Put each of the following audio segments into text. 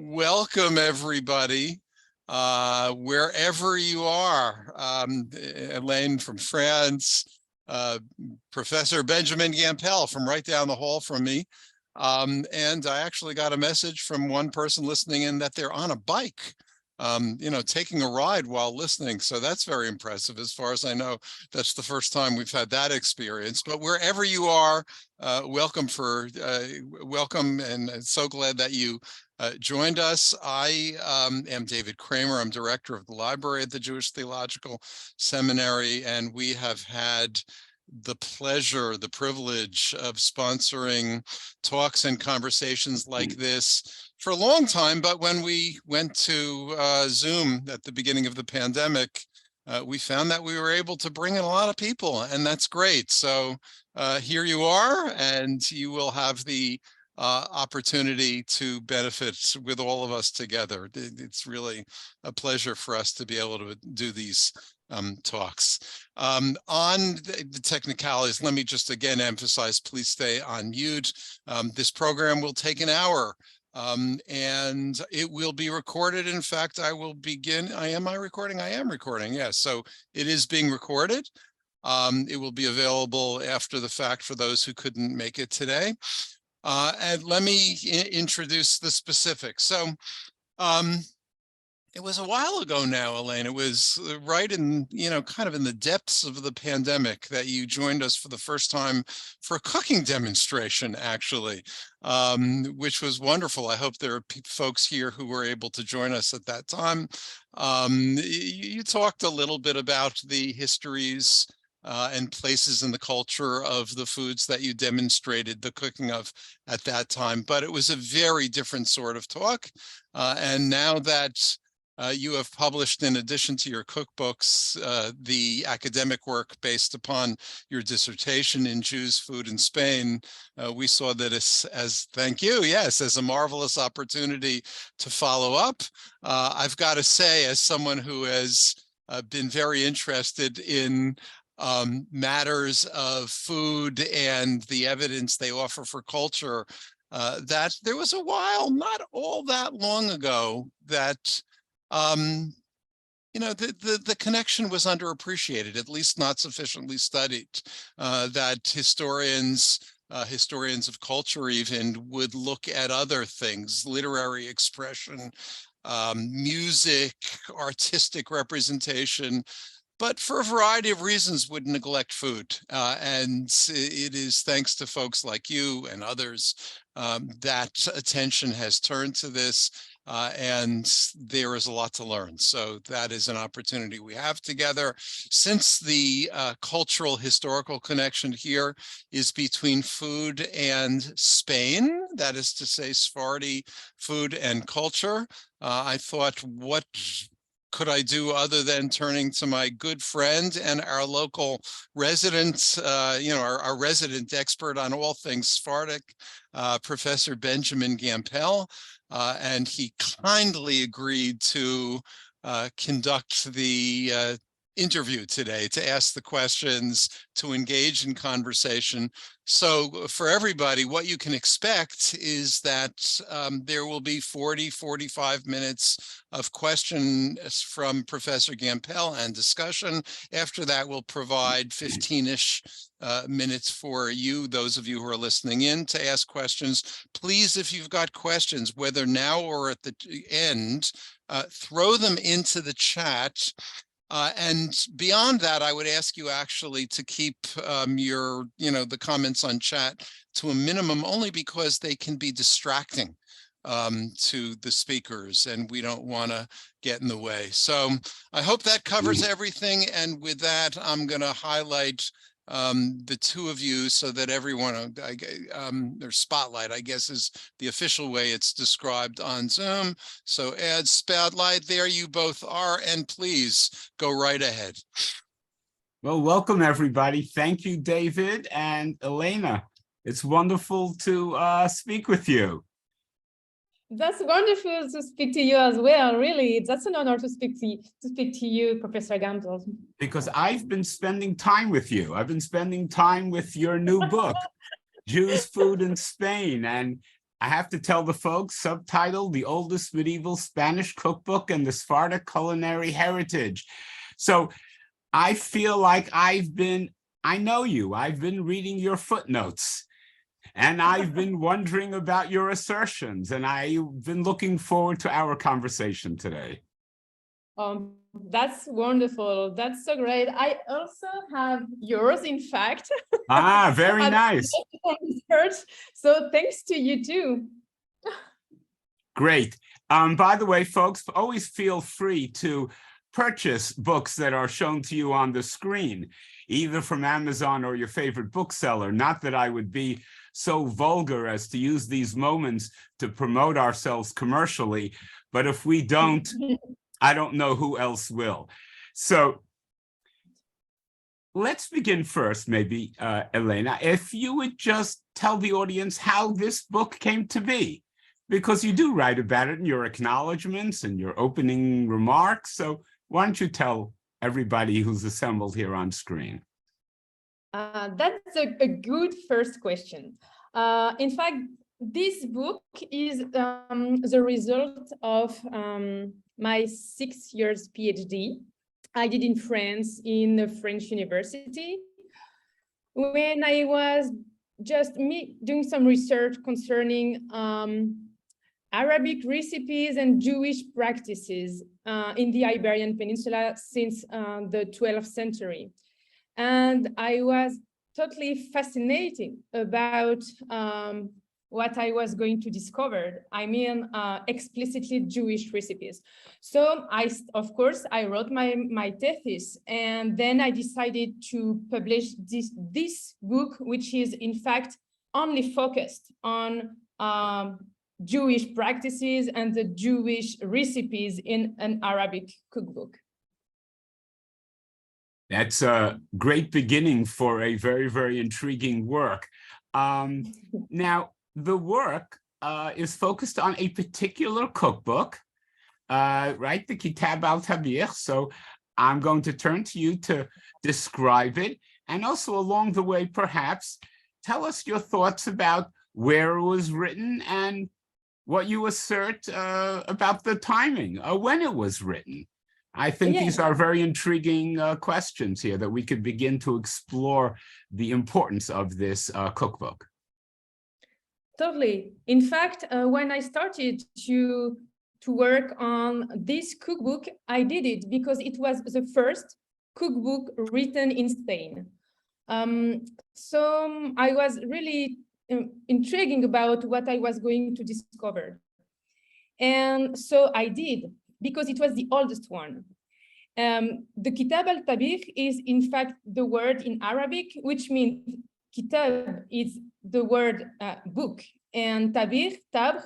Welcome, everybody, wherever you are. Hélène from France, Professor Benjamin Gampel from right down the hall from me. And I actually got a message from one person listening in that they're on a bike, taking a ride while listening. So that's very impressive. As far as I know, that's the first time we've had that experience. But wherever you are, welcome, and so glad that you joined us. I am David Kramer. I'm director of the library at the Jewish Theological Seminary, and we have had the pleasure, the privilege of sponsoring talks and conversations like this for a long time. But when we went to Zoom at the beginning of the pandemic, we found that we were able to bring in a lot of people, and that's great. So here you are, and you will have the opportunity to benefit with all of us together. It's really a pleasure for us to be able to do these talks. On the technicalities, let me just again emphasize, please stay on mute. This program will take an hour. And it will be recorded. In fact, I will begin. Am I recording? I am recording. Yes. So it is being recorded. It will be available after the fact for those who couldn't make it today. And let me introduce the specifics. So it was a while ago now, Hélène. It was right in, kind of in the depths of the pandemic that you joined us for the first time for a cooking demonstration, actually, which was wonderful. I hope there are folks here who were able to join us at that time. You talked a little bit about the histories and places in the culture of the foods that you demonstrated the cooking of at that time, but it was a very different sort of talk. And now that you have published, in addition to your cookbooks, the academic work based upon your dissertation in Jews, Food in Spain, we saw that thank you, yes, as a marvelous opportunity to follow up. I've got to say, as someone who has been very interested in matters of food and the evidence they offer for culture, that there was a while, not all that long ago, that the connection was underappreciated, at least not sufficiently studied, that historians of culture even would look at other things, literary expression, music, artistic representation, but for a variety of reasons would neglect food. And it is thanks to folks like you and others that attention has turned to this, and there is a lot to learn. So that is an opportunity we have together. Since the cultural historical connection here is between food and Spain, that is to say Sephardic food and culture, I thought, what could I do other than turning to my good friend and our local resident, our resident expert on all things Sephardic, Professor Benjamin Gampel, and he kindly agreed to conduct the interview today, to ask the questions, to engage in conversation. So for everybody, what you can expect is that there will be 45 minutes of questions from Professor Gampel and discussion. After that, we'll provide 15-ish minutes for you, those of you who are listening in, to ask questions. Please, if you've got questions, whether now or at the end, throw them into the chat. And beyond that, I would ask you actually to keep the comments on chat to a minimum, only because they can be distracting to the speakers, and we don't want to get in the way. So I hope that covers everything. And with that, I'm going to highlight the two of you so that everyone, their spotlight, I guess, is the official way it's described on Zoom. So add spotlight, there you both are, and please go right ahead. Well, welcome everybody. Thank you, David and Elena. It's wonderful to speak with you. That's wonderful to speak to you as well. Really, that's an honor to speak to you, Professor Gampel. Because I've been spending time with you. I've been spending time with your new book, Jews, Food in Spain, and I have to tell the folks, subtitled The Oldest Medieval Spanish Cookbook and the Sephardic Culinary Heritage. So I feel like I know you, I've been reading your footnotes, and I've been wondering about your assertions, and I've been looking forward to our conversation today. That's wonderful. That's so great. I also have yours, in fact. Ah, very nice. So thanks to you too. Great. By the way, folks, always feel free to purchase books that are shown to you on the screen, either from Amazon or your favorite bookseller. Not that I would be so vulgar as to use these moments to promote ourselves commercially, but if we don't, I don't know who else will. So let's begin first, maybe, Hélène, if you would just tell the audience how this book came to be, because you do write about it in your acknowledgements and your opening remarks. So why don't you tell everybody who's assembled here on screen? That's a good first question. In fact, this book is the result of my 6 years PhD I did in France in a French university, when I was just doing some research concerning Arabic recipes and Jewish practices in the Iberian Peninsula since the 12th century. And I was totally fascinated about what I was going to discover. I mean, explicitly Jewish recipes. So of course, I wrote my thesis, and then I decided to publish this book, which is in fact only focused on Jewish practices and the Jewish recipes in an Arabic cookbook. That's a great beginning for a very, very intriguing work. Now, the work is focused on a particular cookbook, right? The Kitab al-Tabikh. So I'm going to turn to you to describe it. And also along the way, perhaps, tell us your thoughts about where it was written and what you assert about the timing, when it was written. I think these are very intriguing questions here that we could begin to explore the importance of this cookbook. Totally. In fact, when I started to work on this cookbook, I did it because it was the first cookbook written in Spain. So I was really intriguing about what I was going to discover. And so I did, because it was the oldest one. The Kitab al-Tabikh is in fact the word in Arabic, which means Kitab is the word book, and Tabikh,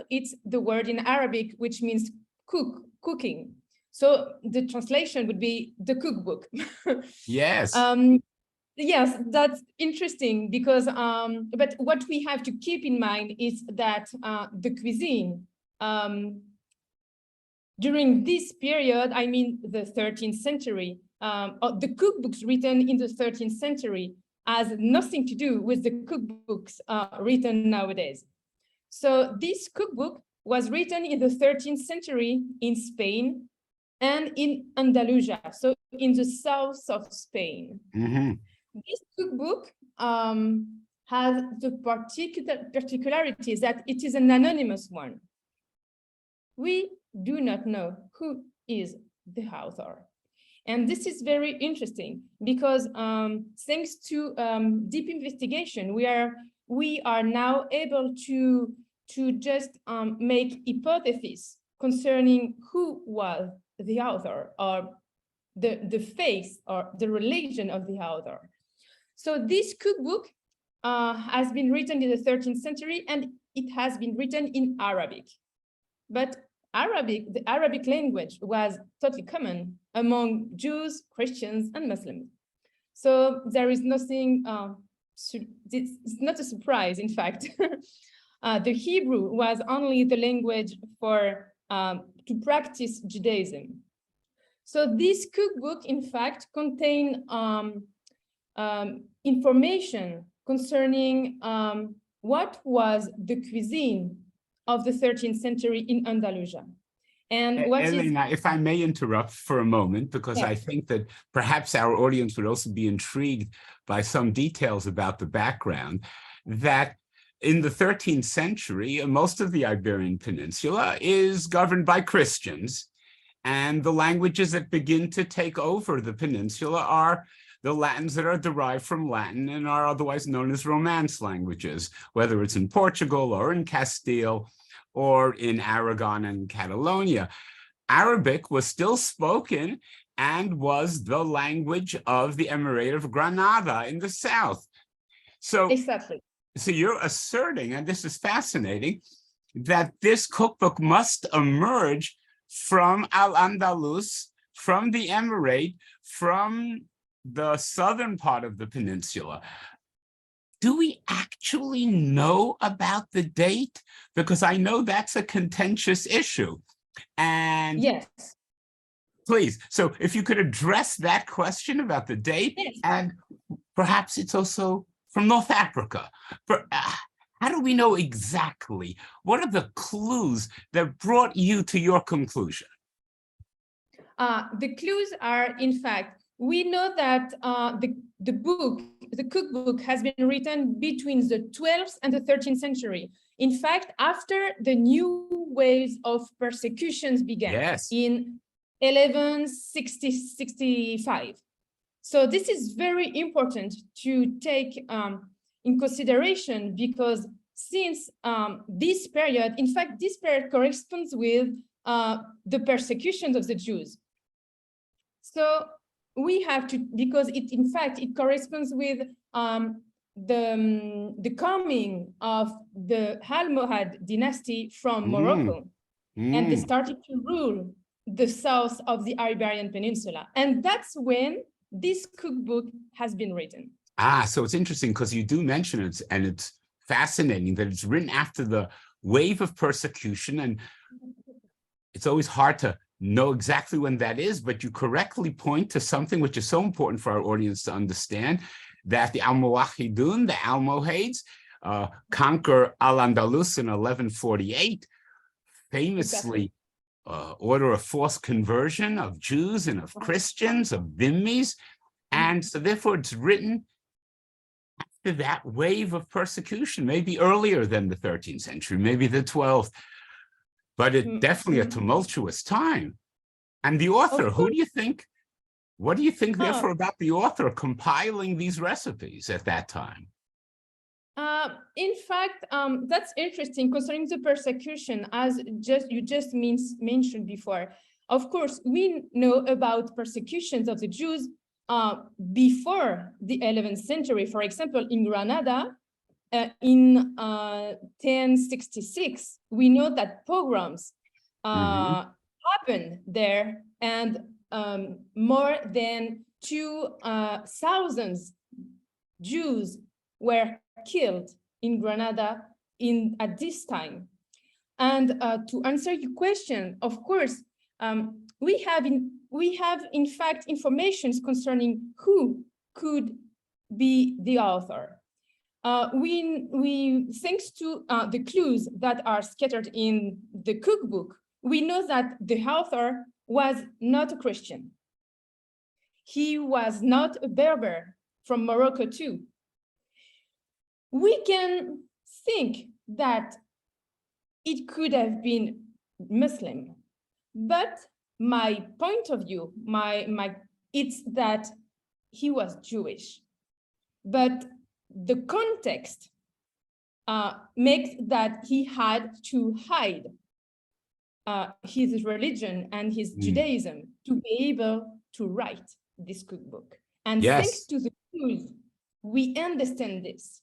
it's the word in Arabic, which means cooking. So the translation would be the cookbook. Yes. Yes, that's interesting because, but what we have to keep in mind is that the cuisine, during this period, I mean the 13th century, the cookbooks written in the 13th century has nothing to do with the cookbooks written nowadays. So this cookbook was written in the 13th century in Spain and in Andalusia, so in the south of Spain. Mm-hmm. This cookbook has the particularity that it is an anonymous one. We do not know who is the author. And this is very interesting because thanks to deep investigation, we are now able to just make hypotheses concerning who was the author or the face or the religion of the author. So this cookbook has been written in the 13th century and it has been written in Arabic. But the Arabic language was totally common among Jews, Christians, and Muslims. So there is nothing, it's not a surprise, in fact. The Hebrew was only the language for to practice Judaism. So this cookbook, in fact, contains information concerning what was the cuisine of the 13th century in Andalusia. And what Elena, if I may interrupt for a moment, because Yeah. I think that perhaps our audience would also be intrigued by some details about the background, that in the 13th century, most of the Iberian Peninsula is governed by Christians, and the languages that begin to take over the peninsula are the Latins that are derived from Latin and are otherwise known as Romance languages, whether it's in Portugal or in Castile or in Aragon and Catalonia. Arabic was still spoken and was the language of the Emirate of Granada in the south. So, exactly. so you're asserting, and this is fascinating, that this cookbook must emerge from Al-Andalus, from the Emirate, from the southern part of the peninsula. Do we actually know about the date? Because I know that's a contentious issue. And Yes. please, so if you could address that question about the date, Yes. and perhaps it's also from North Africa. How do we know exactly? What are the clues that brought you to your conclusion? The clues are, in fact, we know that the cookbook has been written between the 12th and the 13th century. In fact, after the new waves of persecutions began in 1165. So this is very important to take in consideration, because since this period, in fact, this period corresponds with the persecutions of the Jews. So we have to, because it, in fact, it corresponds with the coming of the Almohad dynasty from Morocco, and they started to rule the south of the Iberian Peninsula. And that's when this cookbook has been written. Ah, so it's interesting because you do mention it, and it's fascinating that it's written after the wave of persecution, and it's always hard to know exactly when that is, but you correctly point to something which is so important for our audience to understand, that the Almohadun, the Almohades, conquer Al-Andalus in 1148, famously order a forced conversion of Jews and of Christians, of dhimmis, and so therefore it's written after that wave of persecution, maybe earlier than the 13th century, maybe the 12th, but it's definitely a tumultuous time. And the author, who do you think, what do you think therefore about the author compiling these recipes at that time? In fact, that's interesting concerning the persecution, as you just mentioned before. Of course, we know about persecutions of the Jews before the 11th century. For example, in Granada, in 1066, we know that pogroms happened there, and more than 2,000 Jews were killed in Granada at this time. And to answer your question, of course, we have in fact information concerning who could be the author. Thanks to the clues that are scattered in the cookbook, we know that the author was not a Christian. He was not a Berber from Morocco too. We can think that it could have been Muslim, but my point of view, it's that he was Jewish, but the context makes that he had to hide his religion and his Judaism to be able to write this cookbook. And thanks to the clues, we understand this.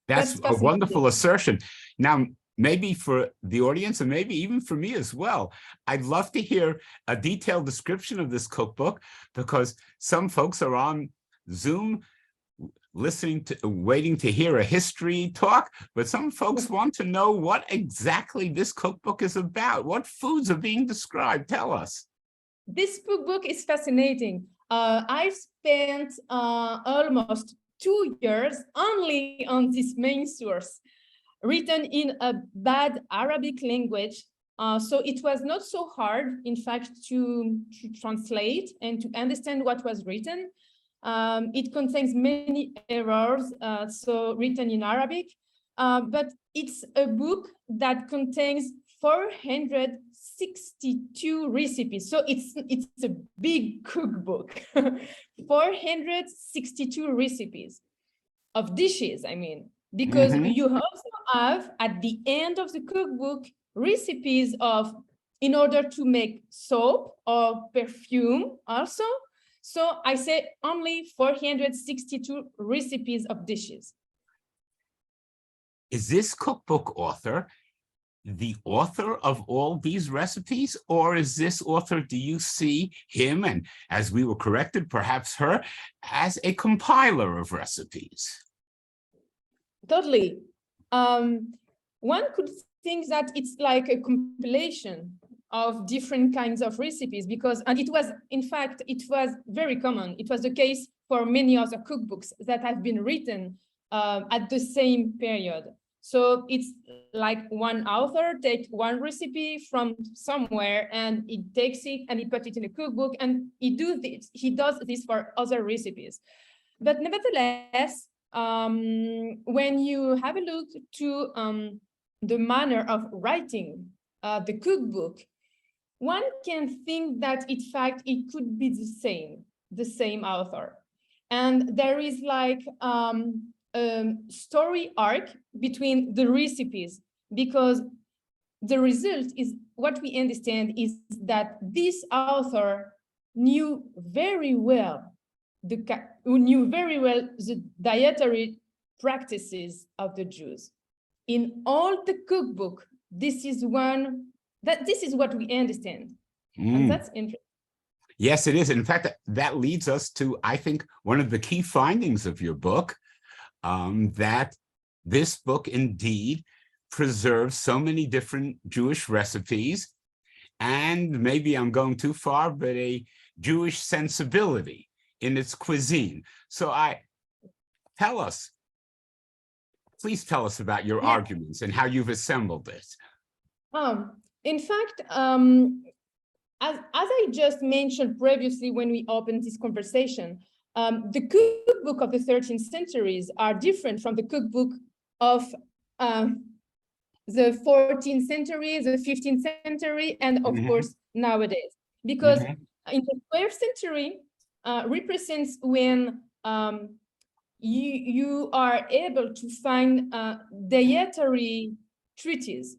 That's a wonderful assertion. Now, maybe for the audience, and maybe even for me as well, I'd love to hear a detailed description of this cookbook, because some folks are on Zoom waiting to hear a history talk, but some folks want to know what exactly this cookbook is about. What foods are being described? Tell us. This cookbook is fascinating. I spent almost 2 years only on this main source, written in a bad Arabic language. So it was not so hard, in fact, to translate and to understand what was written. It contains many errors, so written in Arabic, but it's a book that contains 462 recipes. So it's a big cookbook, 462 recipes of dishes, I mean, because you also have at the end of the cookbook recipes of, in order to make soap or perfume also. So I say only 462 recipes of dishes. Is this cookbook author the author of all these recipes, or is this author, do you see him, and as we were corrected, perhaps her, as a compiler of recipes? Totally. One could think that it's like a compilation of different kinds of recipes, because, and it was, in fact, it was very common. It was the case for many other cookbooks that have been written at the same period. So it's like one author takes one recipe from somewhere and he takes it and he puts it in a cookbook, and he does this for other recipes. But nevertheless, when you have a look to the manner of writing the cookbook, one can think that in fact it could be the same author. And there is like story arc between the recipes, because the result is, what we understand is that this author knew very well the dietary practices of the Jews. In all the cookbook, this is what we understand. And that's interesting. Yes, it is. In fact, that leads us to, I think, one of the key findings of your book, that this book indeed preserves so many different Jewish recipes, and maybe I'm going too far, but a Jewish sensibility in its cuisine. So please tell us about your arguments and how you've assembled it. In fact, as I just mentioned previously when we opened this conversation, the cookbook of the 13th centuries are different from the cookbook of the 14th century, the 15th century, and of course nowadays. Because in the 12th century represents when you are able to find dietary treatises.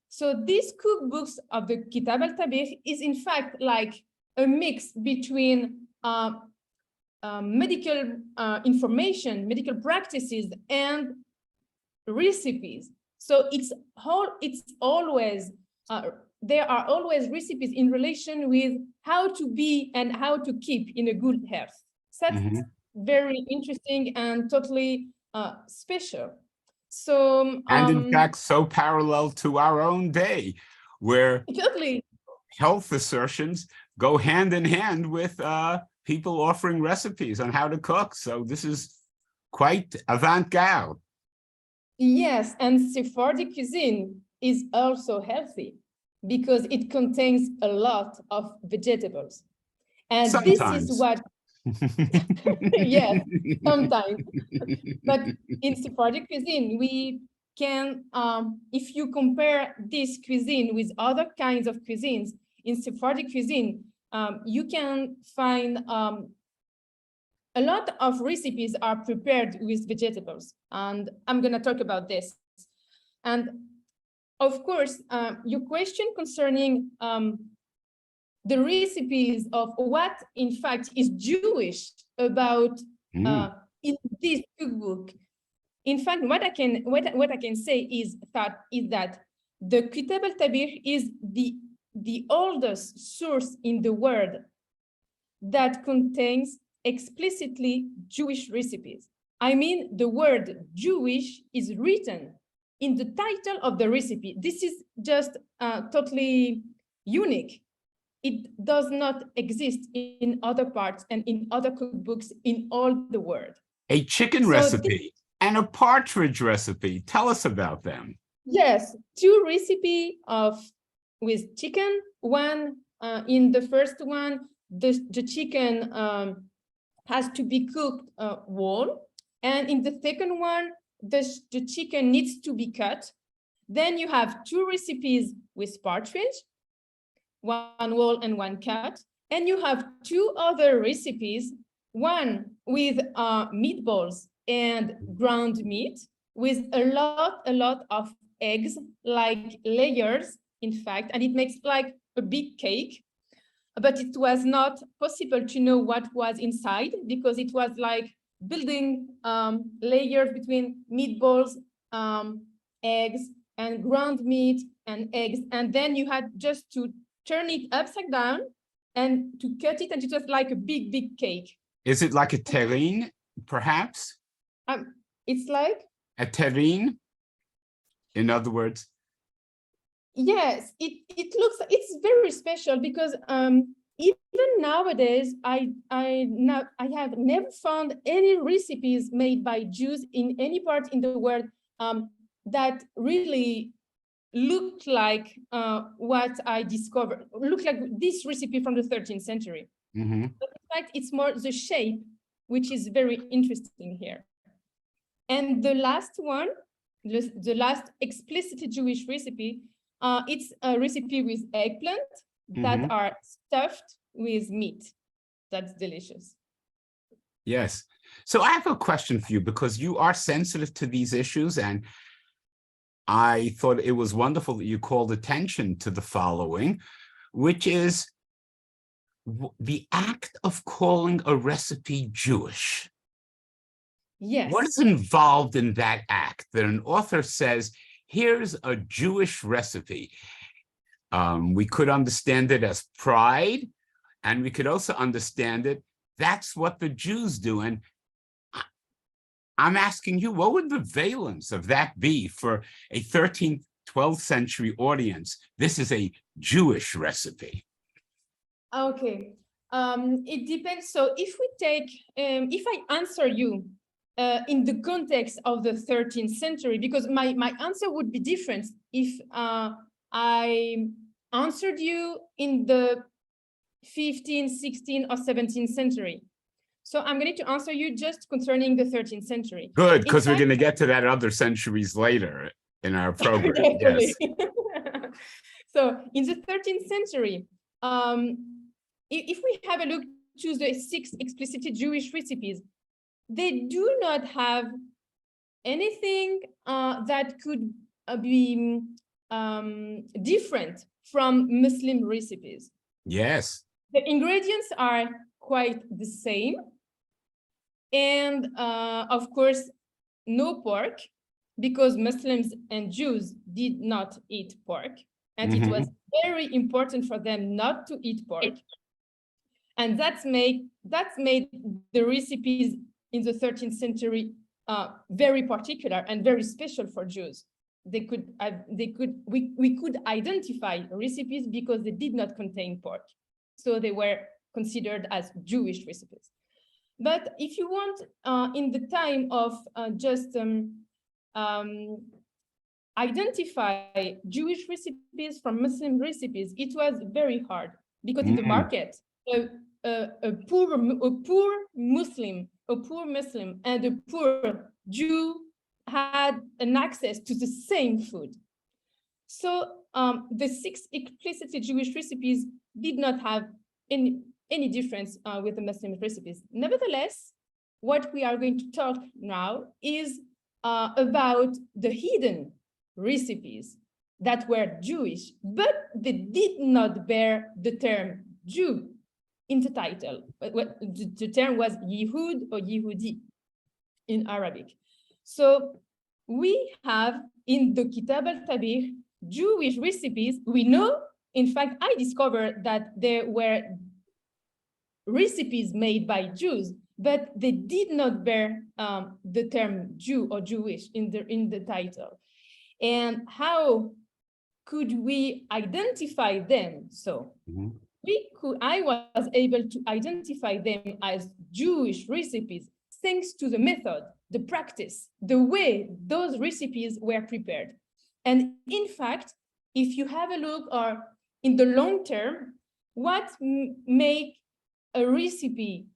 So these cookbooks of the Kitab al-Tabikh is in fact like a mix between medical information, medical practices, and recipes. So there are always recipes in relation with how to be and how to keep in a good health. So that's very interesting and totally special. So, and in fact, so parallel to our own day, where health assertions go hand in hand with people offering recipes on how to cook. So this is quite avant-garde. Yes, and Sephardic cuisine is also healthy because it contains a lot of vegetables. And sometimes. This is what, yes, sometimes. But in Sephardic cuisine, we can, if you compare this cuisine with other kinds of cuisines, in Sephardic cuisine, you can find a lot of recipes are prepared with vegetables, and I'm going to talk about this. And of course, your question concerning the recipes of what, in fact, is Jewish about in this cookbook. In fact, what I can say is that the Kitab al-Tabikh is the oldest source in the world that contains explicitly Jewish recipes. I mean, the word Jewish is written in the title of the recipe. This is just totally unique. It does not exist in other parts and in other cookbooks in all the world. A chicken recipe and a partridge recipe. Tell us about them. Yes, two recipes with chicken. One in the first one, the chicken has to be cooked whole, and in the second one, the chicken needs to be cut. Then you have two recipes with partridge, one whole and one cut, and you have two other recipes, one with meatballs and ground meat, with a lot of eggs, like layers, in fact, and it makes like a big cake. But it was not possible to know what was inside because it was like building layers between meatballs, eggs, and ground meat and eggs. And then you had just to turn it upside down and to cut it, and it was like a big cake. Is it like a terrine, perhaps? It's like? A terrine, in other words? Yes, it's very special because even nowadays I have never found any recipes made by Jews in any part in the world that really looked like what I discovered, looked like this recipe from the 13th century. Mm-hmm. But in fact, it's more the shape, which is very interesting here. And the last one, the last explicitly Jewish recipe, it's a recipe with eggplant that are stuffed with meat. That's delicious. Yes. So I have a question for you because you are sensitive to these issues, and I thought it was wonderful that you called attention to the following, which is the act of calling a recipe Jewish. Yes. What is involved in that act that an author says, here's a Jewish recipe? We could understand it as pride, and we could also understand it, that's what the Jews do. And I'm asking you, what would the valence of that be for a 13th, 12th century audience? This is a Jewish recipe. Okay, it depends. So if we take, if I answer you in the context of the 13th century, because my answer would be different if I answered you in the 15th, 16th, or 17th century. So I'm going to answer you just concerning the 13th century. Good, because we're going to get to that other centuries later in our program. Yes. So in the 13th century, if we have a look to the 6 explicitly Jewish recipes, they do not have anything that could be different from Muslim recipes. Yes. The ingredients are quite the same. And of course, no pork, because Muslims and Jews did not eat pork. And it was very important for them not to eat pork. And that's made the recipes in the 13th century very particular and very special for Jews. We could identify recipes because they did not contain pork. So they were considered as Jewish recipes. But if you want, in the time of just identify Jewish recipes from Muslim recipes, it was very hard because in the market, a poor Muslim and a poor Jew had an access to the same food. So the 6 explicitly Jewish recipes did not have any difference with the Muslim recipes. Nevertheless, what we are going to talk now is about the hidden recipes that were Jewish, but they did not bear the term Jew in the title. The term was Yehud or Yehudi in Arabic. So we have in the Kitab al-Tabikh Jewish recipes. We know, in fact, I discovered that there were recipes made by Jews, but they did not bear the term Jew or Jewish in the title. And how could we identify them? So I was able to identify them as Jewish recipes thanks to the method, the practice, the way those recipes were prepared. And in fact, if you have a look or in the long term, what make a recipe,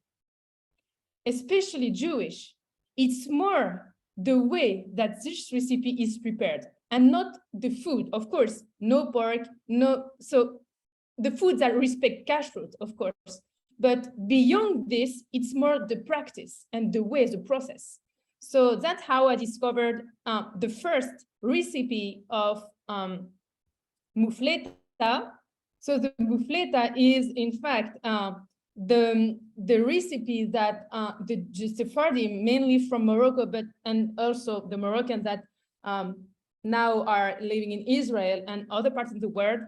especially Jewish, it's more the way that this recipe is prepared and not the food. Of course, no pork, no, so the foods that respect kashrut, of course. But beyond this, it's more the practice and the way, the process. So that's how I discovered the first recipe of mufleta. So the mufleta is, in fact, the recipe that the Sephardi, mainly from Morocco, but and also the Moroccans that now are living in Israel and other parts of the world.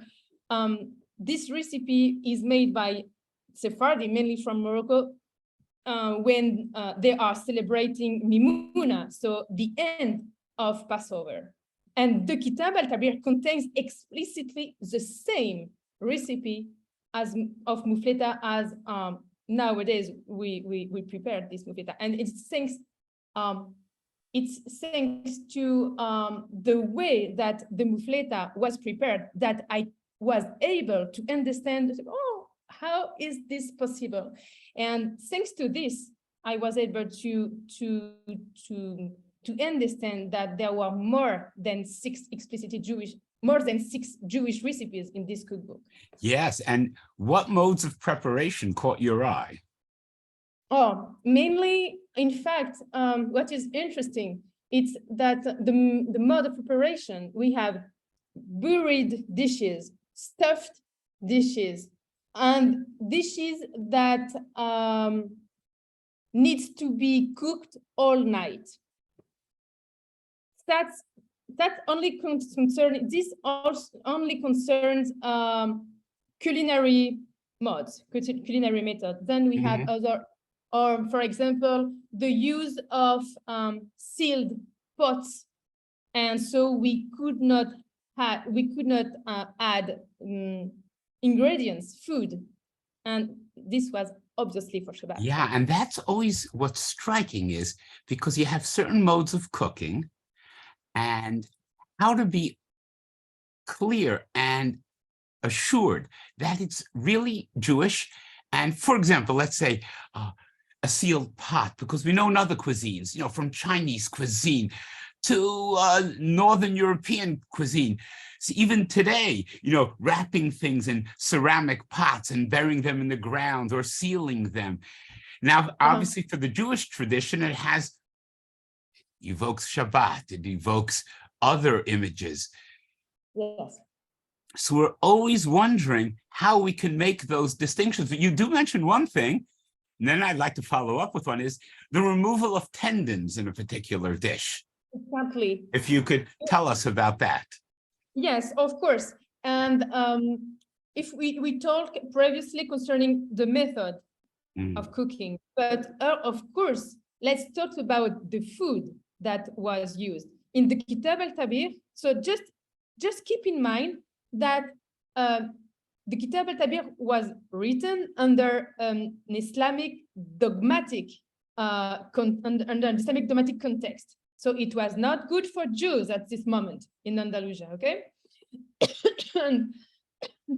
This recipe is made by Sephardi, mainly from Morocco, when they are celebrating Mimuna, so the end of Passover. And the Kitab al-Kabir contains explicitly the same recipe as of mufleta as nowadays we prepared this mufleta, and it's thanks to the way that the mufleta was prepared that I was able to understand, oh, how is this possible? And thanks to this, I was able to understand that there were more than six Jewish recipes in this cookbook. Yes, and what modes of preparation caught your eye? Oh, mainly, in fact, what is interesting, it's that the mode of preparation, we have buried dishes, stuffed dishes, and dishes that needs to be cooked all night. That only concerns, this also only concerns culinary modes, culinary method. Then we have other, or for example, the use of sealed pots, and so we could not add ingredients, food, and this was obviously for Shabbat. Yeah, and that's always what's striking is because you have certain modes of cooking and how to be clear and assured that it's really Jewish. And for example, let's say a sealed pot, because we know in other cuisines, you know, from Chinese cuisine to Northern European cuisine. So even today, you know, wrapping things in ceramic pots and burying them in the ground or sealing them. Now, obviously for the Jewish tradition, it evokes Shabbat, it evokes other images. Yes. So we're always wondering how we can make those distinctions. But you do mention one thing, and then I'd like to follow up with one, is the removal of tendons in a particular dish. Exactly. If you could tell us about that. Yes, of course. And if we talked previously concerning the method of cooking, but of course, let's talk about the food that was used in the Kitab al-Kabir. So just keep in mind that the Kitab al-Kabir was written under an Islamic dogmatic under Islamic dogmatic context. So it was not good for Jews at this moment in Andalusia, okay? And,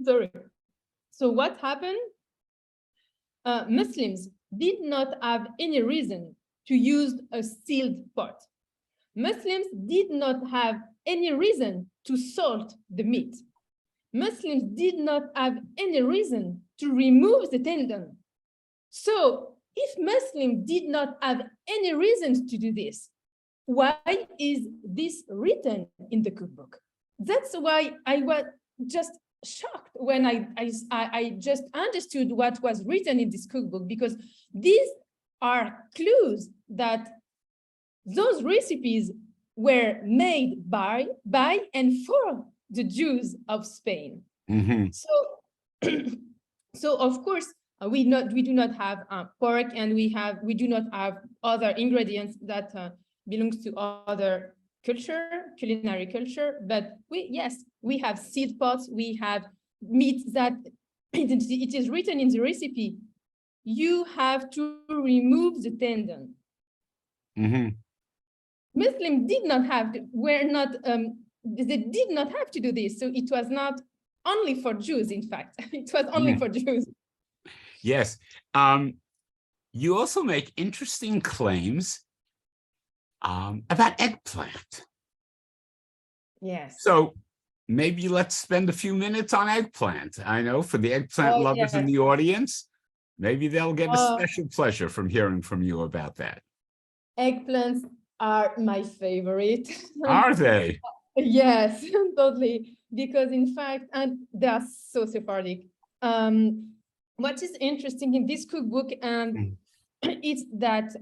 sorry. So what happened? Muslims did not have any reason to use a sealed pot. Muslims did not have any reason to salt the meat. Muslims did not have any reason to remove the tendon. So if Muslims did not have any reasons to do this, why is this written in the cookbook? That's why I was just shocked when I just understood what was written in this cookbook, because these are clues that those recipes were made by and for the Jews of Spain. So of course we do not have pork, and we do not have other ingredients that belongs to other culinary culture, but we have seed pots, we have meat that it is written in the recipe, you have to remove the tendon. Muslims did not have, were not they did not have to do this. So it was not only for Jews, in fact. It was only for Jews. Yes. You also make interesting claims about eggplant. Yes. So maybe let's spend a few minutes on eggplant. I know for the eggplant lovers in the audience, maybe they'll get a special pleasure from hearing from you about that. Eggplants are my favorite. Are they? Yes, totally. Because in fact, and they are so Sephardic. What is interesting in this cookbook is that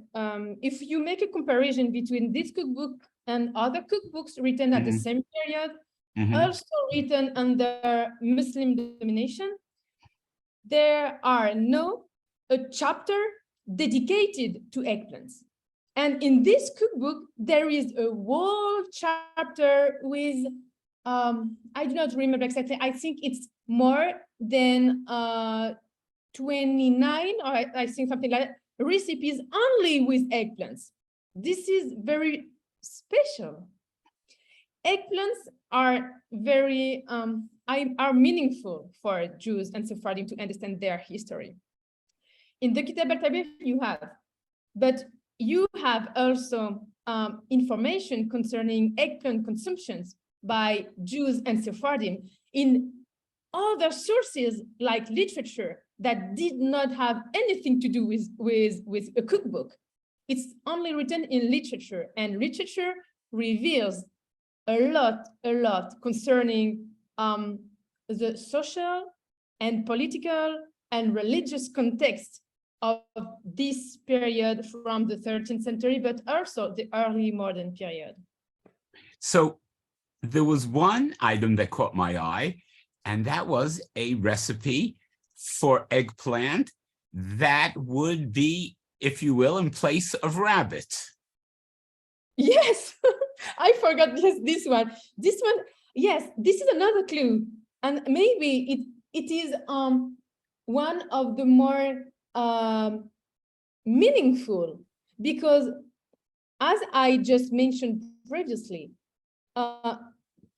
if you make a comparison between this cookbook and other cookbooks written at the same period, also written under Muslim domination, there are a chapter dedicated to eggplants. And in this cookbook, there is a whole chapter with, I do not remember exactly, I think it's more than 29, or I think something like that, recipes only with eggplants. This is very special. Eggplants are very, are meaningful for Jews and Sephardim to understand their history. In the Kitab al-Tabir you have, but you have also information concerning eggplant consumptions by Jews and Sephardim in other sources like literature that did not have anything to do with a cookbook. It's only written in literature, and literature reveals a lot concerning the social and political and religious context of this period from the 13th century, but also the early modern period. So there was one item that caught my eye, and that was a recipe for eggplant that would be, if you will, in place of rabbit. Yes, I forgot this one. This one, yes, this is another clue. And maybe it is one of the more meaningful, because as I just mentioned previously,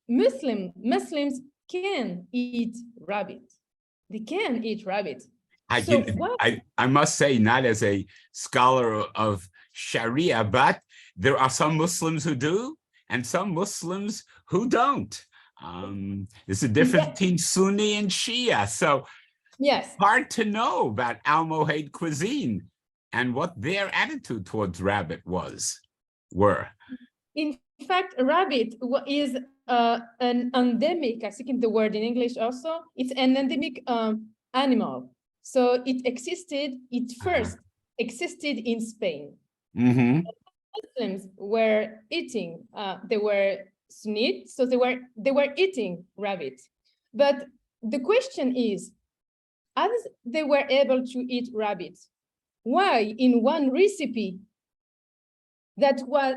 Muslims can eat rabbit. They can eat rabbit. I must say, not as a scholar of Sharia, but there are some Muslims who do and some Muslims who don't. There's a difference between Sunni and Shia. So yes, hard to know about Almohade cuisine and what their attitude towards rabbit were. In fact, rabbit is an endemic, I think the word in English also, it's an endemic animal. So it first existed in Spain. Muslims were eating, they were Sunni, so they were eating rabbit. But the question is, as they were able to eat rabbit, why in one recipe that was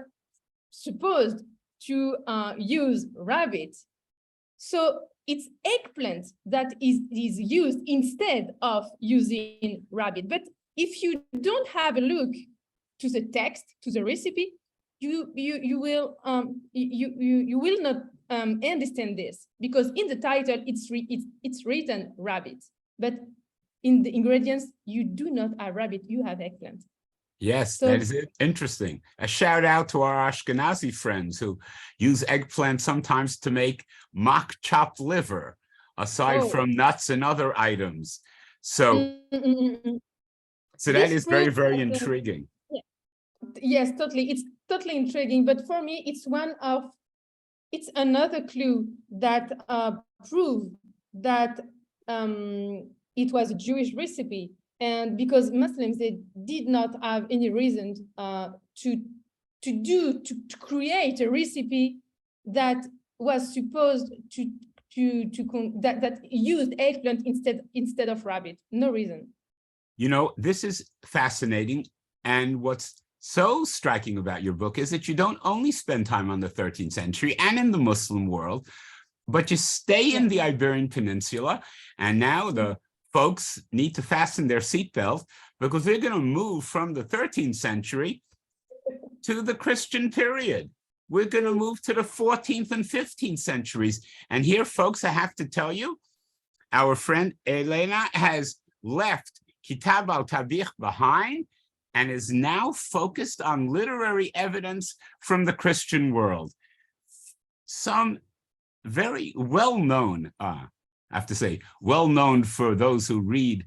supposed to use rabbit, so it's eggplant that is used instead of using rabbit? But if you don't have a look to the text, to the recipe, you will not understand this, because in the title it's written rabbit, but in the ingredients you do not have rabbit, you have eggplant. Yes, so, that is interesting. A shout out to our Ashkenazi friends who use eggplant sometimes to make mock chopped liver, aside from nuts and other items. So, so that is very, very intriguing. Yes, totally. It's totally intriguing. But for me, it's another clue that proves that it was a Jewish recipe. And because Muslims, they did not have any reason to create a recipe that was supposed that used eggplant instead of rabbit. No reason. You know, this is fascinating. And what's so striking about your book is that you don't only spend time on the 13th century and in the Muslim world, but you stay in the Iberian Peninsula. And now the folks need to fasten their seatbelt because they're going to move from the 13th century to the Christian period. we're going to move to the 14th and 15th centuries. And here, folks, I have to tell you, our friend Hélène has left Kitab al-Tabikh behind and is now focused on literary evidence from the Christian world. Some very well-known, I have to say, well-known for those who read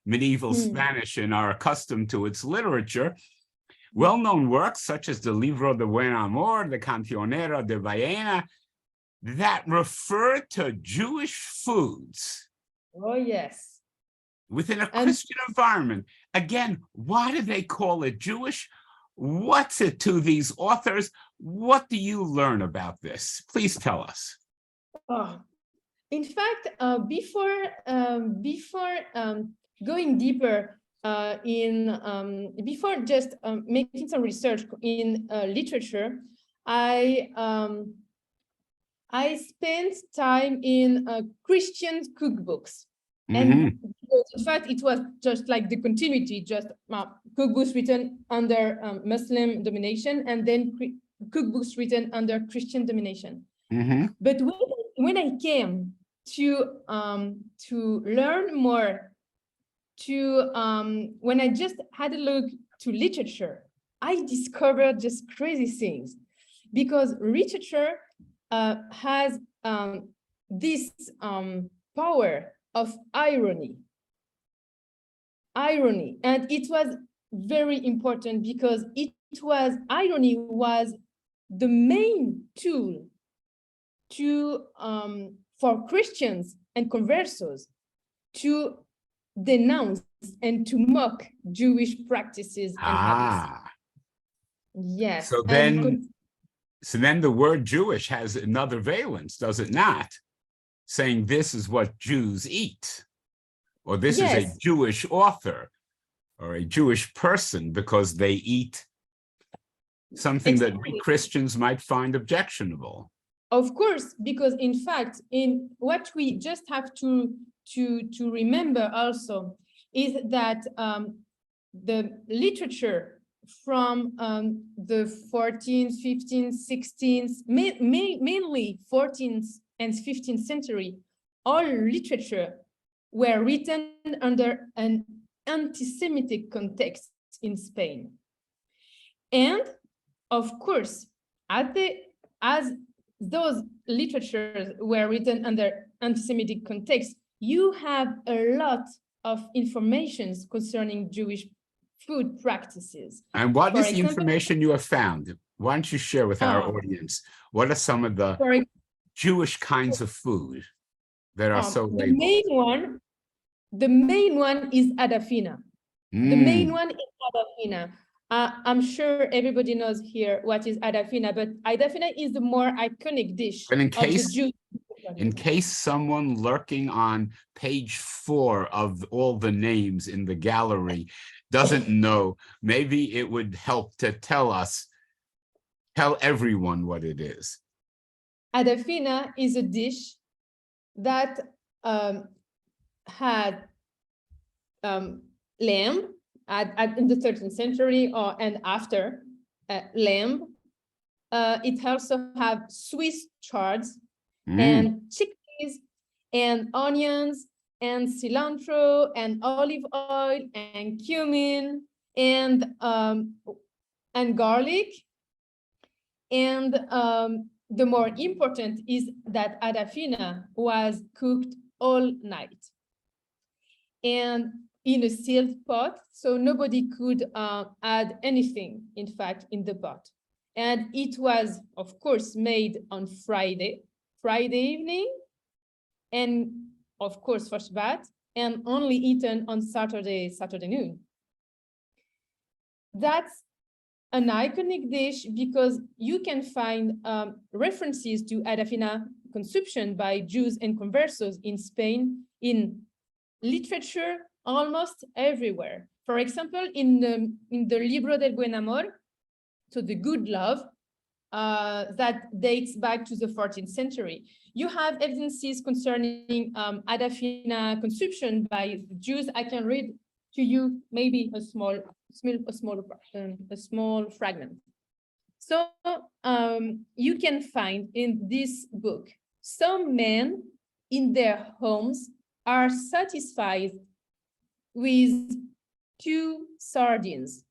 medieval Spanish and are accustomed to its literature, well-known works such as the Libro de Buen Amor, the Cancionero de Baena, that refer to Jewish foods. Oh, yes. Within a Christian environment. Again, why do they call it Jewish? What's it to these authors? What do you learn about this? Please tell us. Oh, in fact, before going deeper before just making some research in literature, I spent time in Christian cookbooks. And in fact, it was just like the continuity, just cookbooks written under Muslim domination and then cookbooks written under Christian domination. But when I came to learn more, when I just had a look to literature, I discovered just crazy things, because literature has this power of irony, and it was very important because irony was the main tool for Christians and conversos to denounce and to mock Jewish practices and habits. Yes. So then the word Jewish has another valence, does it not? Saying this is what Jews eat, or this is a Jewish author or a Jewish person because they eat something that we Christians might find objectionable. Of course, because in fact, in what we just have to remember also is that the literature from the 14th, 15th, 16th, mainly 14th and 15th century, all literature were written under an anti-Semitic context in Spain. And of course, as those literatures were written under anti-Semitic context, you have a lot of information concerning Jewish food practices. And what is the information you have found? Why don't you share with our audience? What are some of the Jewish kinds of food that are so labeled? The main one is Adafina. The main one is Adafina. I'm sure everybody knows here what is Adafina, but Adafina is the more iconic dish. And in case someone lurking on page 4 of all the names in the gallery doesn't know, maybe it would help to tell everyone what it is. Adafina is a dish that had lamb in the 13th century and after lamb. It also have Swiss chards and chickpeas and onions and cilantro and olive oil and cumin and garlic. And the more important is that Adafina was cooked all night and in a sealed pot, so nobody could add anything, in fact, in the pot. And it was, of course, made on Friday evening, and of course for Shabbat, and only eaten on Saturday noon. That's an iconic dish because you can find references to Adafina consumption by Jews and conversos in Spain in literature almost everywhere. For example, in the Libro del Buen Amor, so the Good Love, that dates back to the 14th century. You have evidences concerning Adafina consumption by Jews. I can read to you maybe a small fragment. So you can find in this book, some men in their homes are satisfied with 2 sardines.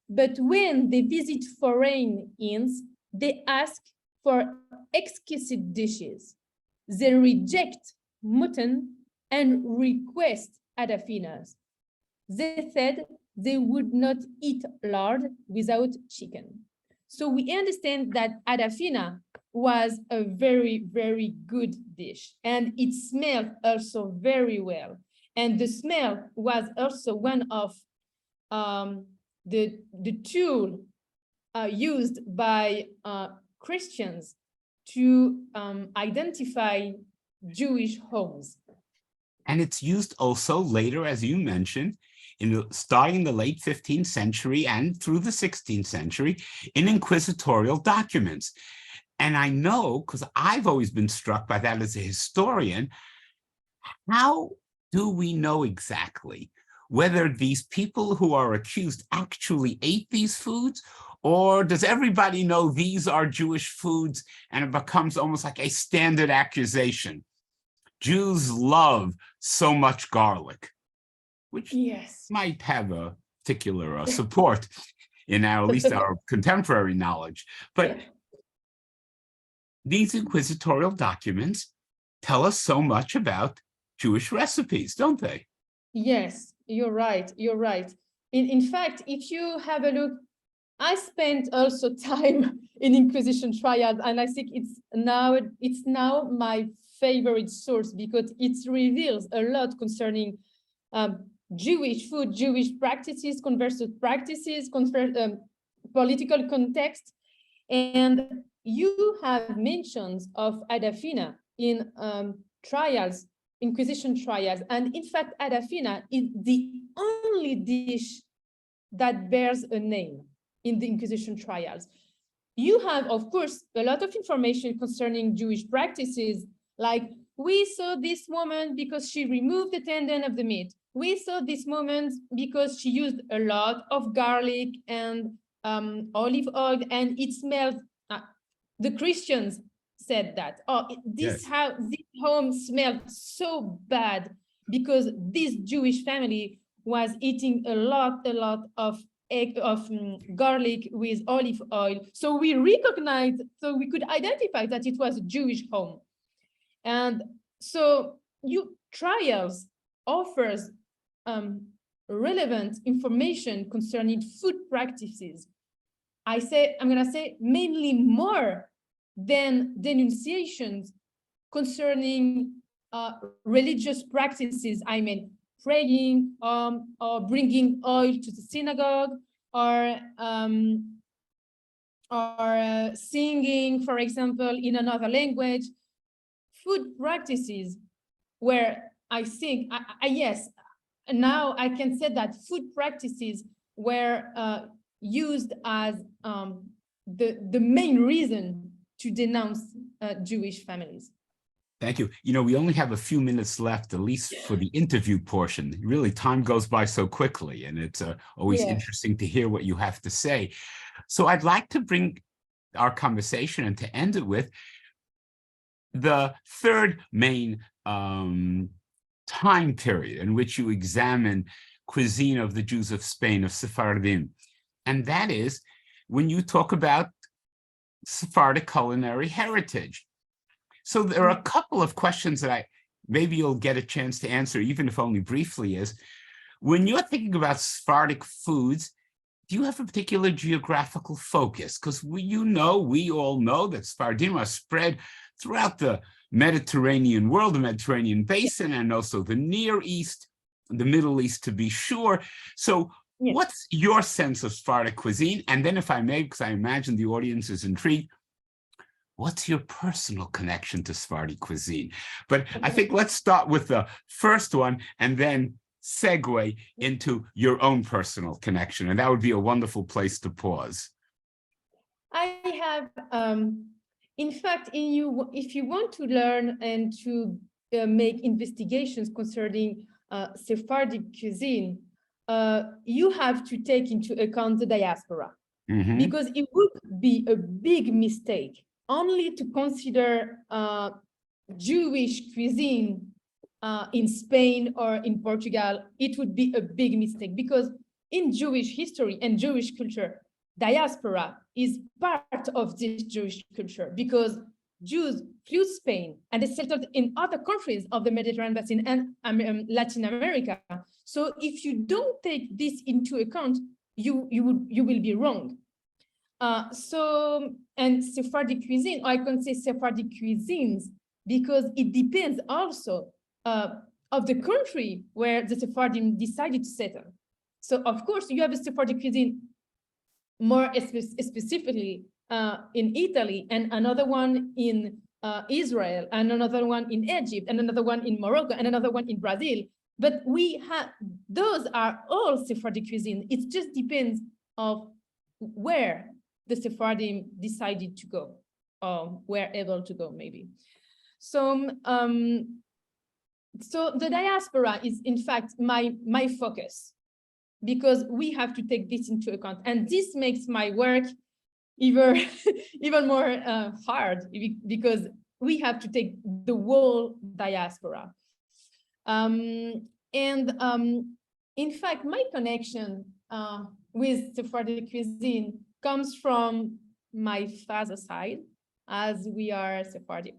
But when they visit foreign inns, they ask for exquisite dishes. They reject mutton and request Adafinas. They said they would not eat lard without chicken. So we understand that Adafina was a very, very good dish, and it smelled also very well. And the smell was also one of the tool used by Christians to identify Jewish homes. And it's used also later, as you mentioned, starting in the late 15th century and through the 16th century in inquisitorial documents. And I know, because I've always been struck by that as a historian, how do we know exactly whether these people who are accused actually ate these foods, or does everybody know these are Jewish foods and it becomes almost like a standard accusation? Jews love so much garlic, which might have a particular support in our, at least our contemporary knowledge. But these inquisitorial documents tell us so much about Jewish recipes, don't they? Yes, you're right. You're right. In fact, if you have a look, I spent also time in Inquisition trials, and I think it's now my favorite source because it reveals a lot concerning Jewish food, Jewish practices, converted practices, political context. And you have mentions of Adafina in trials, Inquisition trials. And in fact, Adafina is the only dish that bears a name in the Inquisition trials. You have, of course, a lot of information concerning Jewish practices, like we saw this woman because she removed the tendon of the meat. We saw this woman because she used a lot of garlic and olive oil, and it smelled. The Christians said that. Oh, this home smelled so bad because this Jewish family was eating a lot of garlic with olive oil. So we recognized, so we could identify that it was a Jewish home. And so trials offers relevant information concerning food practices. I'm gonna say mainly more than denunciations concerning religious practices. I mean, praying or bringing oil to the synagogue, or singing, for example, in another language. Food practices where I think, yes, now I can say that food practices were used as the main reason to denounce Jewish families. Thank you. You know, we only have a few minutes left, at least for the interview portion. Really, time goes by so quickly, and it's always interesting to hear what you have to say. So I'd like to bring our conversation and to end it with the third main time period in which you examine cuisine of the Jews of Spain, of Sephardim. And that is when you talk about Sephardic culinary heritage. So there are a couple of questions that maybe you'll get a chance to answer, even if only briefly, is when you're thinking about Sephardic foods, do you have a particular geographical focus? Because we all know that Sephardim are spread throughout the Mediterranean world, the Mediterranean basin, and also the Near East, the Middle East, to be sure. So what's your sense of Sephardic cuisine? And then, if I may, because I imagine the audience is intrigued, what's your personal connection to Sephardic cuisine? But I think let's start with the first one and then segue into your own personal connection. And that would be a wonderful place to pause. I have, in fact, if you want to learn and to make investigations concerning Sephardic cuisine, you have to take into account the diaspora. because it would be a big mistake only to consider Jewish cuisine in Spain or in Portugal. It would be a big mistake, because in Jewish history and Jewish culture, diaspora is part of this Jewish culture, because Jews flew Spain and they settled in other countries of the Mediterranean basin and Latin America. So if you don't take this into account, you will be wrong. And Sephardic cuisine, or I can say Sephardic cuisines, because it depends also of the country where the Sephardim decided to settle. So of course you have a Sephardic cuisine more specifically in Italy, and another one in Israel, and another one in Egypt, and another one in Morocco, and another one in Brazil. But those are all Sephardic cuisine. It just depends of where the Sephardim decided to go, or were able to go, maybe. So, so the diaspora is in fact my focus, because we have to take this into account, and this makes my work even more hard, because we have to take the whole diaspora. In fact, my connection with Sephardic cuisine comes from my father's side, as we are Sephardic.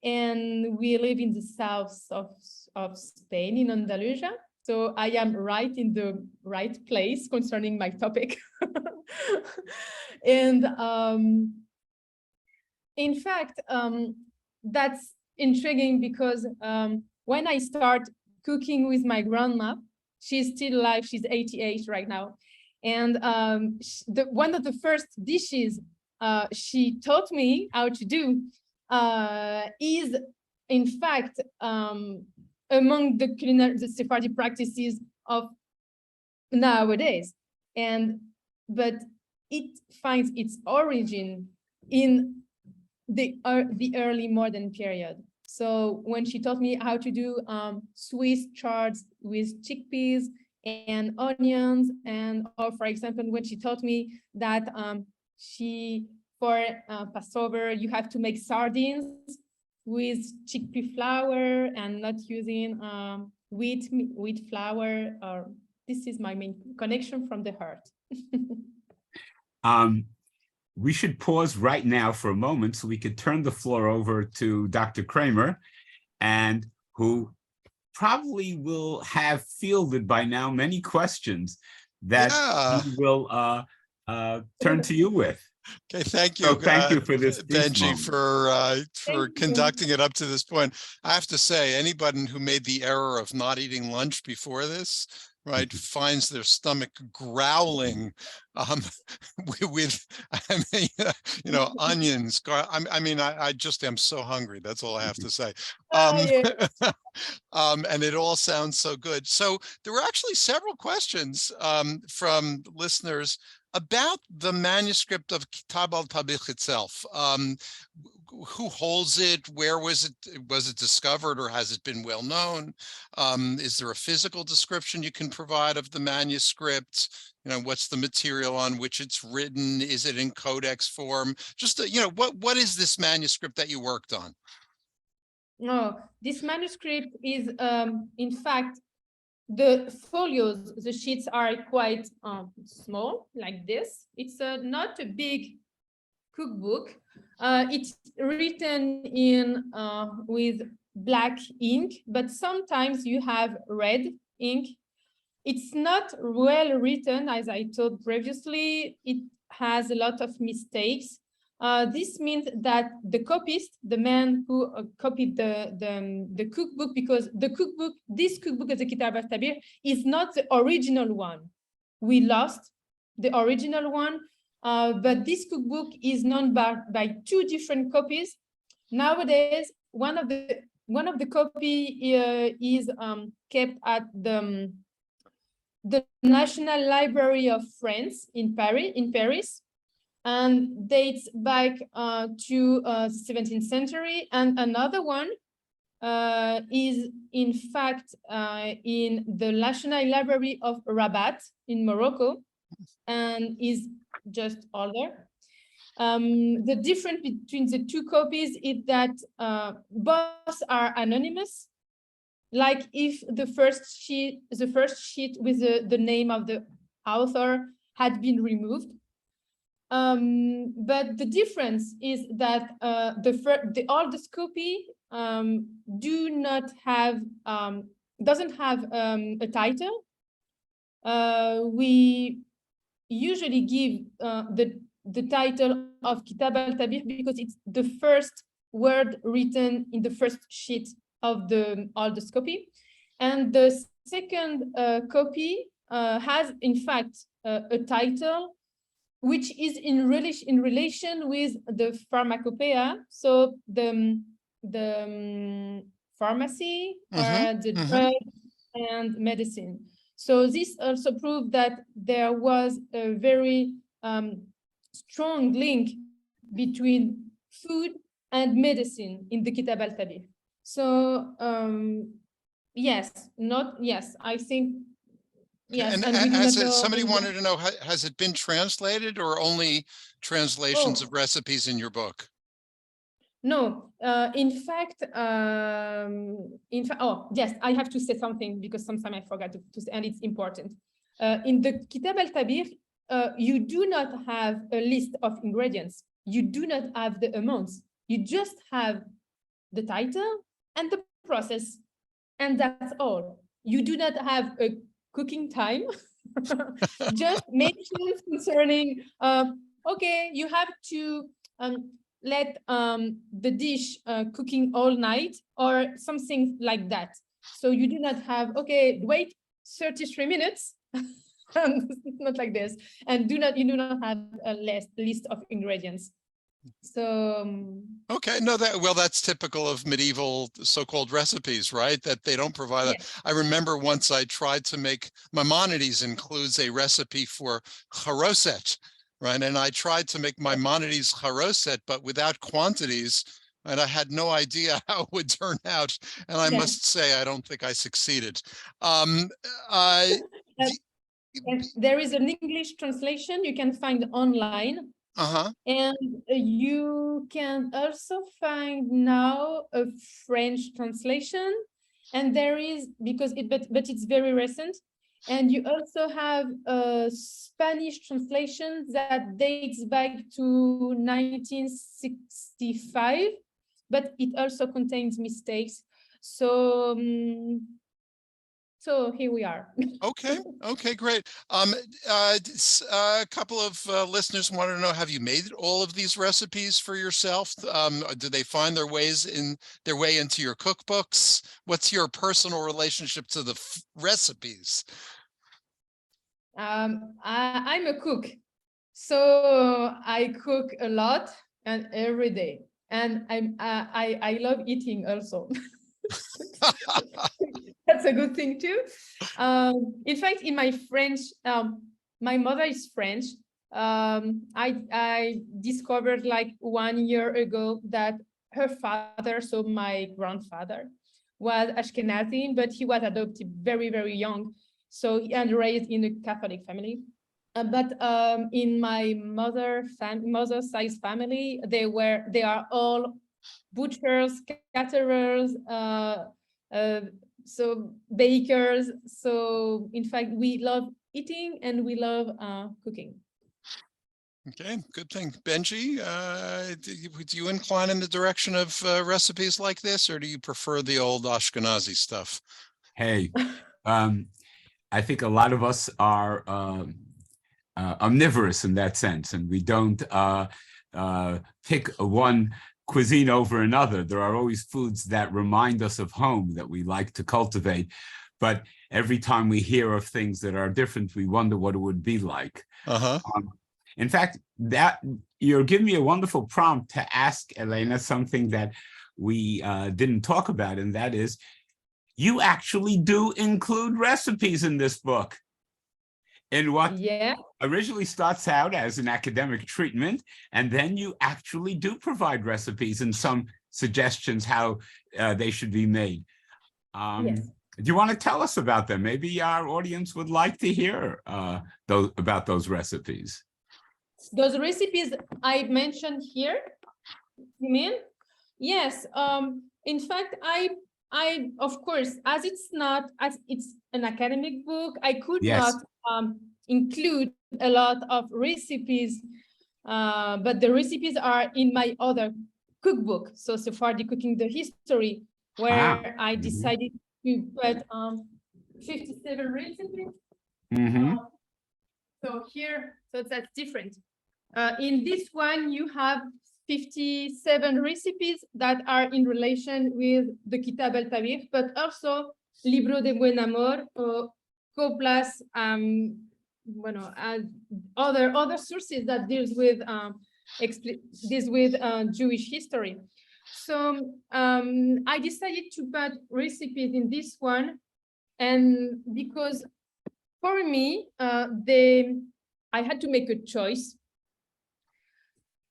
And we live in the south of Spain, in Andalusia. So I am right in the right place concerning my topic. And in fact, that's intriguing, because when I start cooking with my grandma, she's still alive, she's 88 right now. And one of the first dishes she taught me how to do is, in fact, among the Sephardic practices of nowadays. But it finds its origin in the early modern period. So when she taught me how to do Swiss chards with chickpeas and onions, or for example, when she taught me that for Passover, you have to make sardines with chickpea flour and not using wheat flour. This is my main connection from the heart. We should pause right now for a moment so we could turn the floor over to Dr. Kramer, and who probably will have fielded by now many questions that he will turn to you with. Okay, thank you. So thank you for this, Benji, for conducting it up to this point. I have to say, anybody who made the error of not eating lunch before this, right, finds their stomach growling with I mean, you know, onions. I mean, I just am so hungry. That's all I have to say. And it all sounds so good. So there were actually several questions from listeners about the manuscript of Kitab al-Tabikh itself. Who holds it? Where was it? Was it discovered, or has it been well known? Is there a physical description you can provide of the manuscript? You know, what's the material on which it's written? Is it in codex form? Just you know, what is this manuscript that you worked on? No, this manuscript is in fact, the folios, the sheets are quite small, like this. It's not a big cookbook. It's written in with black ink, but sometimes you have red ink. It's not well written, as I told previously. It has a lot of mistakes. This means that the copyist, the man who copied the cookbook, because this cookbook of the Kitab al-Tabikh is not the original one. We lost the original one, but this cookbook is known by two different copies. Nowadays, one of the copy is kept at the National Library of France in Paris. And dates back to the 17th century. And another one is, in fact, in the National Library of Rabat in Morocco. and is just older. The difference between the two copies is that both are anonymous. Like if the first sheet with the name of the author had been removed. But the difference is that the oldest copy doesn't have a title. We usually give the title of Kitab al-Tabir because it's the first word written in the first sheet of the oldest copy. And the second copy has, in fact, a title which is in relation with the pharmacopoeia, so the pharmacy, the drug and medicine. So this also proved that there was a very strong link between food and medicine in the Kitab al-Tabir. So I think. Yes, and somebody wanted to know, has it been translated or only translations of recipes in your book? No, in fact, yes, I have to say something because sometimes I forgot to say, and it's important. In the Kitab al-Tabir, you do not have a list of ingredients. You do not have the amounts. You just have the title and the process, and that's all. You do not have a cooking time, just mentions concerning, okay, you have to let the dish cooking all night or something like that. So you do not have, okay, wait 33 minutes, not like this, and you do not have a list of ingredients. So okay, no, that's typical of medieval so-called recipes, right? That they don't provide that. I remember once I tried to make, Maimonides includes a recipe for charoset, right? And I tried to make Maimonides charoset, but without quantities, and I had no idea how it would turn out. And I must say, I don't think I succeeded. And there is an English translation you can find online. And you can also find now a French translation, and there is, but it's very recent, and you also have a Spanish translation that dates back to 1965, but it also contains mistakes. So here we are. Okay, great. A couple of listeners wanted to know, have you made all of these recipes for yourself? Do they find their way into your cookbooks? What's your personal relationship to the recipes? I'm a cook, so I cook a lot and every day, and I love eating also. That's a good thing too. In fact, in my French, my mother is French. I discovered like 1 year ago that her father, so my grandfather, was Ashkenazi, but he was adopted very, very young. So and raised in a Catholic family. But in my mother's side family, they are all butchers, caterers, so bakers. So in fact, we love eating and we love cooking. Okay, good thing. Benji, do you incline in the direction of recipes like this, or do you prefer the old Ashkenazi stuff? Hey, I think a lot of us are omnivorous in that sense, and we don't pick one cuisine over another. There are always foods that remind us of home that we like to cultivate, but every time we hear of things that are different, we wonder what it would be like. In fact, that you're giving me a wonderful prompt to ask Hélène something that we didn't talk about, and that is, you actually do include recipes in this book. In what originally starts out as an academic treatment, and then you actually do provide recipes and some suggestions how they should be made. Do you want to tell us about them? Maybe our audience would like to hear about those recipes. Those recipes I mentioned here, you mean? Yes. In fact, I of course, as it's an academic book, I could Yes. not include a lot of recipes, but the recipes are in my other cookbook, so Sephardic Cooking the History, where I decided to put 57 recipes. So here, so that's different. In this one, you have 57 recipes that are in relation with the Kitab al-Tabir, but also Libro de Buen Amor, Coplas, other sources that deals with Jewish history. So I decided to put recipes in this one, and because for me, I had to make a choice.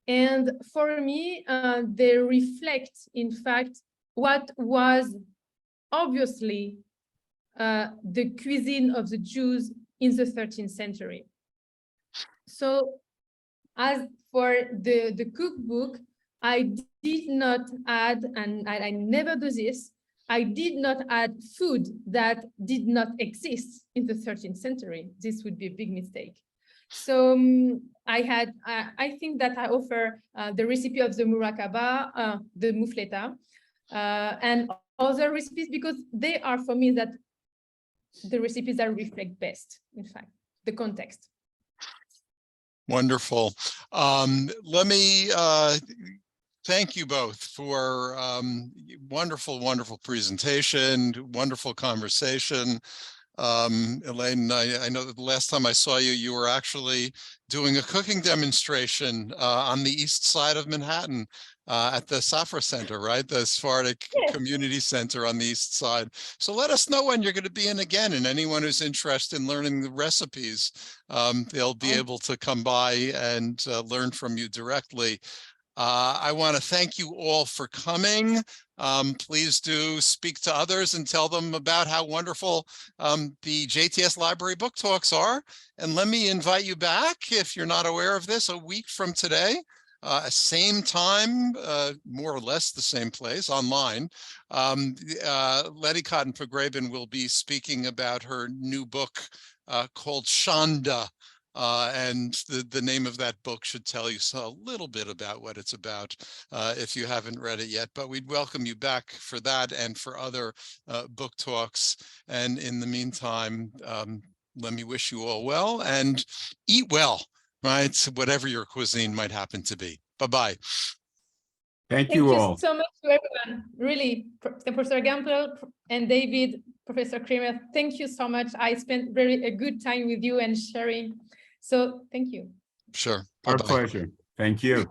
And for me, they reflect, in fact, what was obviously the cuisine of the Jews in the 13th century. So as for the cookbook, I did not add, and I never do this, I did not add food that did not exist in the 13th century. This would be a big mistake. So I think that I offer the recipe of the murakaba, the mufleta, and other recipes, because they are, for me, that the recipes that reflect best, in fact, the context. Wonderful. Let me thank you both for wonderful, wonderful presentation, wonderful conversation. Hélène, I know that the last time I saw you, you were actually doing a cooking demonstration on the east side of Manhattan at the Safra Center, right? The Sephardic Community Center on the east side. So let us know when you're going to be in again, and anyone who's interested in learning the recipes, they'll be able to come by and learn from you directly. I want to thank you all for coming. Please do speak to others and tell them about how wonderful the JTS Library Book Talks are. And let me invite you back, if you're not aware of this, a week from today, same time, more or less the same place, online. Letty Cotton Pogrebin will be speaking about her new book called Shanda. And the name of that book should tell you a little bit about what it's about if you haven't read it yet. But we'd welcome you back for that and for other book talks. And in the meantime, let me wish you all well and eat well, right? Whatever your cuisine might happen to be. Bye-bye. Thank you all. Thank you so much to everyone. Really, Professor Gampel and David, Professor Kramer, thank you so much. I spent a good time with you and sharing. So thank you. Sure. Our Bye-bye. pleasure. Thank you.